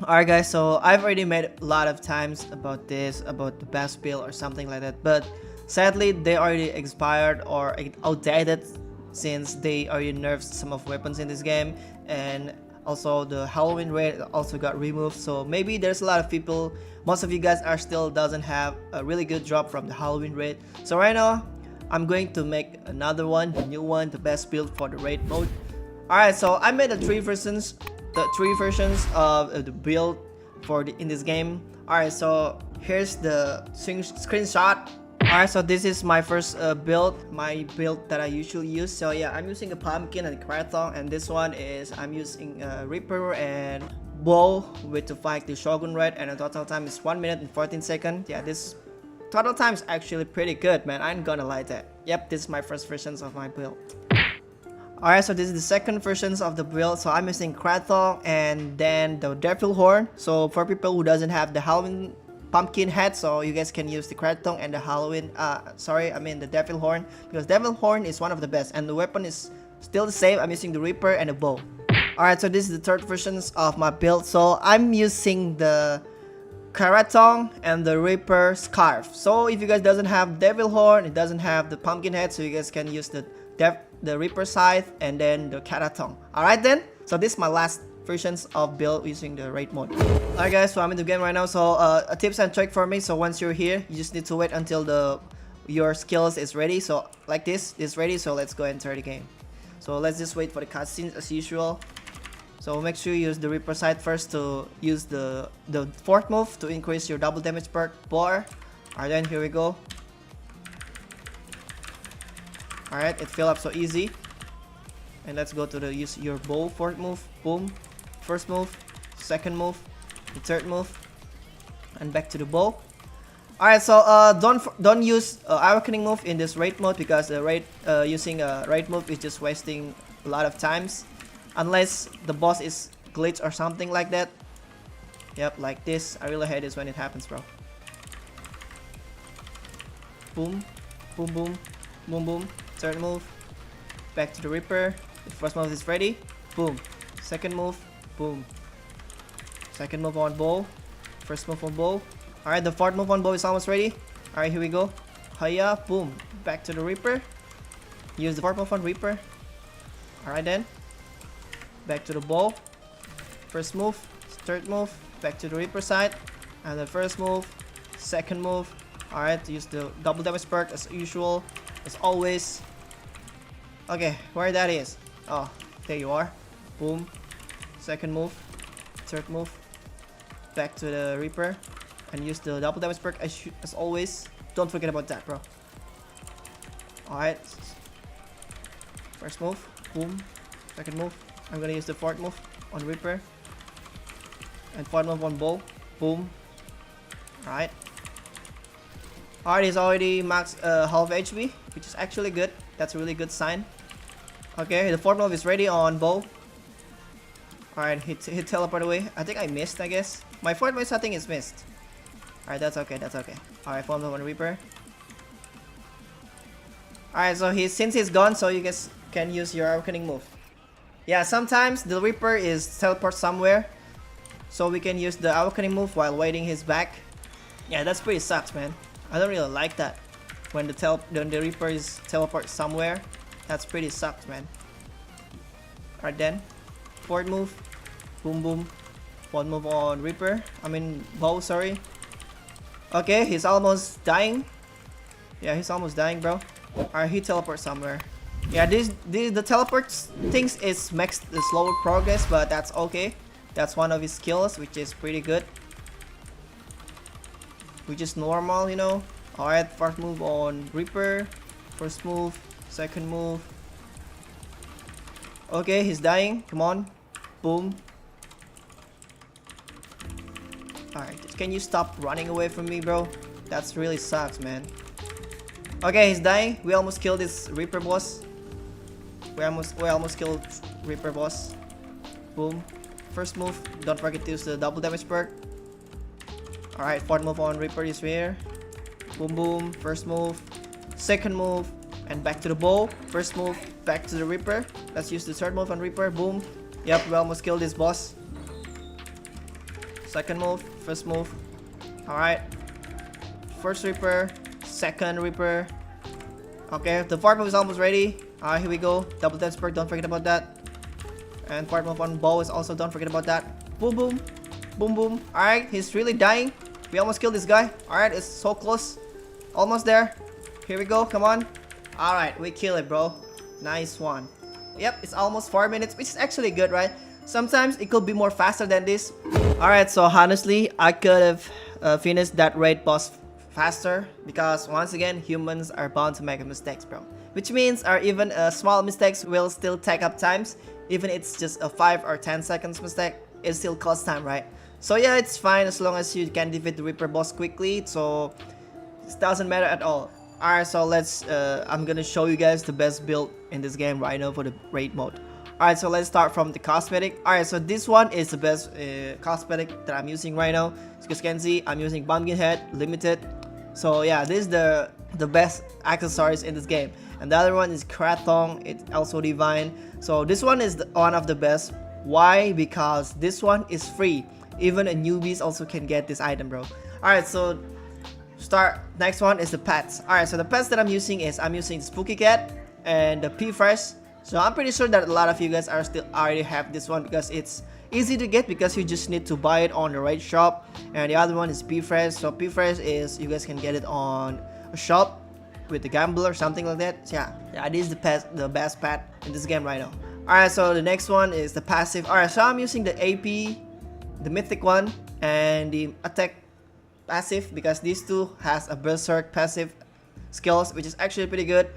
Alright guys, so I've already made a lot of times about this, about the best build or something like that, but sadly they already expired or outdated since they already nerfed some of weapons in this game, and also the Halloween raid also got removed. So maybe there's a lot of people, most of you guys are still doesn't have a really good drop from the Halloween raid. So right now I'm going to make another one, the new one, the best build for the raid mode. Alright, so I made the three versions of the build in this game. Alright, so here's the screenshot. Alright, so this is my first build, my build that I usually use. So yeah, I'm using a pumpkin and a kratom, and this one is I'm using a Reaper and bow with to fight the Shogun Red, and the total time is 1 minute and 14 seconds. Yeah, this total time is actually pretty good, man. I'm gonna lie that. Yep, this is my first versions of my build. Alright, so this is the second versions of the build. So I'm using Krathong and then the Devil Horn. So for people who doesn't have the Halloween pumpkin head, so you guys can use the Krathong and the the Devil Horn, because Devil Horn is one of the best and the weapon is still the same. I'm using the Reaper and the bow. Alright, so this is the third versions of my build. So I'm using the Karatong and the Reaper Scarf. So if you guys doesn't have Devil Horn, it doesn't have the pumpkin head, so you guys can use the Reaper Scythe and then the Karatong. Alright then, so this is my last versions of build using the raid mode. Alright guys, so I'm in the game right now. So a tips and trick for me, so once you're here, you just need to wait until your skills is ready. So like this is ready, so let's go and enter the game. So let's just wait for the cutscenes as usual. So make sure you use the Reaper Scythe first to use the fourth move to increase your double damage perk bar. Alright then, here we go. Alright, it filled up so easy. And let's go to the use your bow fourth move. Boom. First move, second move, the third move, and back to the bow. Alright, so don't use awakening move in this raid mode, because the using a raid move is just wasting a lot of times. Unless the boss is glitch or something like that. Yep, like this. I really hate this when it happens, bro. Boom, boom, boom, boom, boom. Third move, back to the Reaper. The first move is ready. Boom. Second move, boom. Second move on bow. First move on bow. Alright, the fourth move on bow is almost ready. Alright, here we go. Hiya, boom. Back to the Reaper. Use the fourth move on Reaper. Alright then. Back to the bow. First move, third move, back to the Reaper side. And the first move, second move. Alright, use the double damage perk as usual. As always. Okay, where that is? Oh, there you are. Boom. Second move. Third move. Back to the Reaper. And use the double damage perk as always. Don't forget about that, bro. Alright. First move. Boom. Second move. I'm gonna use the fourth move on Reaper. And fourth move on bow. Boom. Alright. Alright, he's already max half HP, which is actually good. That's a really good sign. Okay, the fourth move is ready on bow. Alright, he teleport away. I think I missed, I guess. My fourth move setting is missed. Alright, that's okay, that's okay. Alright, fourth move on Reaper. Alright, so since he's gone, so you guys can use your awakening move. Yeah, sometimes the Reaper is teleport somewhere, so we can use the awakening move while waiting his back. Yeah, that's pretty sucks, man. I don't really like that when the Reaper is teleport somewhere. That's pretty sucks, man. Alright then, fourth move, boom boom. One move on Reaper. I mean bow, sorry. Okay, he's almost dying. Yeah, he's almost dying, bro. Alright, he teleports somewhere. Yeah, the teleport things makes the slower progress, but that's okay. That's one of his skills, which is pretty good. Which is normal, you know. Alright, first move on Reaper. First move, second move. Okay, he's dying. Come on. Boom. Alright, can you stop running away from me, bro? That's really sucks, man. Okay, he's dying. We almost killed this Reaper boss. We almost killed Reaper boss. Boom. First move, don't forget to use the double damage perk. Alright, fourth move on Reaper is here. Boom boom. First move, second move, and back to the bow. First move, back to the Reaper. Let's use the third move on Reaper. Boom. Yep, we almost killed this boss. second move, first move. Alright. First Reaper, second Reaper. Okay, the fourth move is almost ready. Alright, here we go. Double dance perk, don't forget about that. And fourth move on bow is also, don't forget about that. Boom, boom. Boom, boom. Alright, he's really dying. We almost killed this guy. Alright, it's so close. Almost there. Here we go, come on. Alright, we kill it, bro. Nice one. Yep, it's almost 4 minutes, which is actually good, right? Sometimes it could be more faster than this. Alright, so honestly, I could have finished that raid boss faster, because once again, humans are bound to make mistakes, bro. Which means even small mistakes will still take up times. Even it's just a 5 or 10 seconds mistake, it still costs time, right? So yeah, it's fine as long as you can defeat the Reaper boss quickly, so it doesn't matter at all. Alright, so I'm gonna show you guys the best build in this game right now for the raid mode. Alright, so let's start from the cosmetic. Alright, so this one is the best cosmetic that I'm using right now. As you can see, I'm using Pumpkin Head Limited. So yeah, this is the best accessories in this game. And the other one is Krathong, it's also divine. So this one is one of the best. Why? Because this one is free. Even a newbies also can get this item, bro. Alright, so next one is the pets. Alright, so the pets that I'm using the Spooky Cat and the Pea Fresh. So I'm pretty sure that a lot of you guys already have this one, because it's easy to get, because you just need to buy it on the raid shop. And the other one is Pea Fresh. So Pea Fresh is, you guys can get it on a shop with the Gamble or something like that. So yeah, this is the best pet in this game right now. Alright, so the next one is the passive. Alright, so I'm using the AP, the mythic one, and the attack passive, because these two has a berserk passive skills, which is actually pretty good.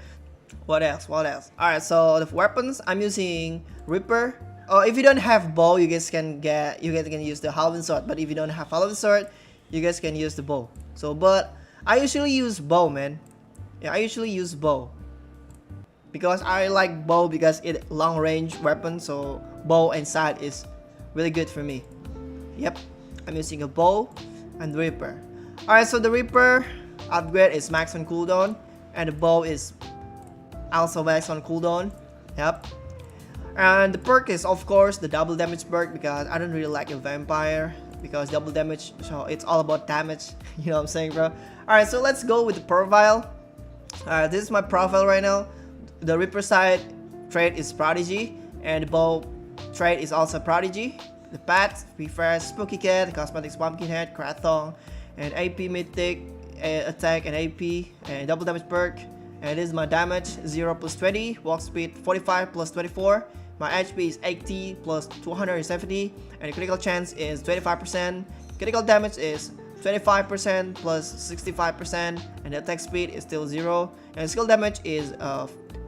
What else? Alright, so the weapons, I'm using Reaper. Oh, if you don't have bow, you guys can use the halving sword. But if you don't have halving sword, you guys can use the bow. So, but I usually use bow, man. Yeah, I usually use bow, because I like bow because it's long range weapon. So bow and side is really good for me. Yep, I'm using a bow and Reaper. Alright, so the Reaper upgrade is max on cooldown, and the bow is also max on cooldown. Yep. And the perk is of course the double damage perk, because I don't really like a vampire, because double damage, so it's all about damage. You know what I'm saying, bro? Alright, so let's go with the profile. This is my profile right now. The Reaper side trait is Prodigy, and the bow trait is also Prodigy. The pets, Refresh, Spooky Cat, Cosmetics, Pumpkin Head, Krathong, and AP Mythic, attack and AP, and double damage perk. And this is my damage, 0 plus 20, walk speed 45 plus 24. My HP is 80 plus 270, and the critical chance is 25%. Critical damage is 25% plus 65%, and the attack speed is still 0. And skill damage is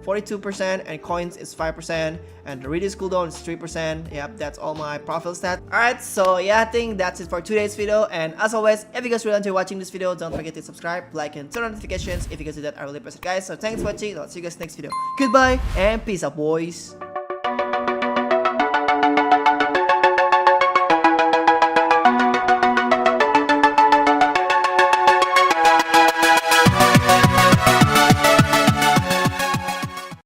42%, and coins is 5%, and the reduce cooldown is 3%. Yep, that's all my profile stats. Alright, so yeah, I think that's it for today's video. And as always, if you guys really enjoy watching this video, don't forget to subscribe, like, and turn on notifications. If you guys do that, I really appreciate it, guys. So thanks for watching. I'll see you guys next video. Goodbye and peace out, boys.